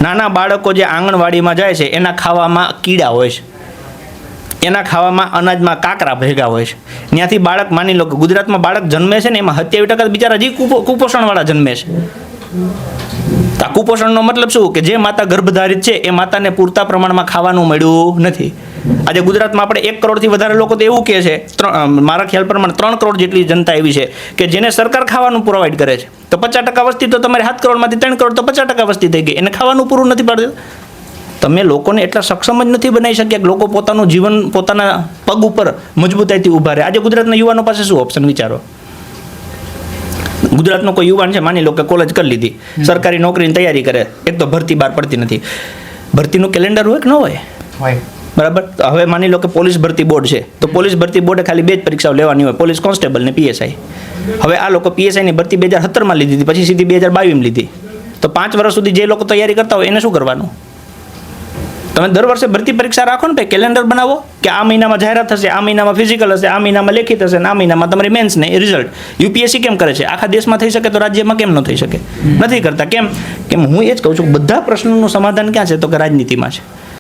નાના બાળકો જે આંગણવાડીમાં જાય છે એના ખાવામાં કીડા હોય છે, એના ખાવામાં અનાજમાં કાકરા ભેગા હોય છે. ત્યાંથી બાળક, માની લો કે ગુજરાતમાં બાળક જન્મે છે ને એમાં 27% બિચારા હજી કુપોષણવાળા જન્મે છે. આ કુપોષણનો મતલબ શું? કે જે માતા ગર્ભધારિત છે એ માતાને પૂરતા પ્રમાણમાં ખાવાનું મળ્યું નથી. આજે ગુજરાતમાં આપણે 1 કરોડથી વધારે લોકો તો એવું કહે છે, મારા ખ્યાલ પ્રમાણે 3 કરોડ જેટલી જનતા એવી છે કે જેને સરકાર ખાવાનું પ્રોવાઈડ કરે છે. તો 50% વસ્તી તો તમારે 7 કરોડમાંથી 3 કરોડ તો 50% વસ્તી થઈ ગઈ, એને ખાવાનું પૂરું નથી પાડતું. તમે લોકોને એટલા સક્ષમ જ નથી બનાવી શક્યા કે લોકો પોતાનું જીવન પોતાના પગ ઉપર મજબૂતાઈથી ઊભા રહે. આજે ગુજરાતના યુવાનો પાસે શું ઓપ્શન? વિચારો. ગુજરાતનો કોઈ યુવાન છે, માની લો કે કોલેજ કરી લીધી, સરકારી નોકરીની તૈયારી કરે, એક તો ભરતી બહાર પડતી નથી. ભરતીનું કેલેન્ડર હોય કે ન હોય? બરાબર. હવે માની લો કે પોલીસ ભરતી બોર્ડ છે, તો પોલીસ ભરતી બોર્ડે ખાલી 2 જ પરીક્ષાઓ લેવાની હોય, પોલીસ કોન્સ્ટેબલ ને PSI. હવે આ લોકો PSIની ભરતી 2017માં લીધી હતી, પછી સીધી 2022માં લીધી. તો 5 વર્ષ સુધી જે લોકો તૈયારી કરતા હોય એને શું કરવાનું? તમે દર વર્ષે ભરતી પરીક્ષા રાખો ને ભાઈ, કેલેન્ડર બનાવો કે આ મહિનામાં જાહેરાત થશે, આ મહિનામાં ફિઝિકલ હશે, આ મહિનામાં લેખિત હશે, આ મહિનામાં તમારી મેન્સ ને રિઝલ્ટ. UPSC કેમ કરે છે? આખા દેશમાં થઈ શકે તો રાજ્યમાં કેમ ન થઈ શકે? નથી કરતા. કેમ? હું એ જ કહું છું, બધા પ્રશ્નોનું સમાધાન ક્યાં છે? તો કે રાજનીતિમાં છે.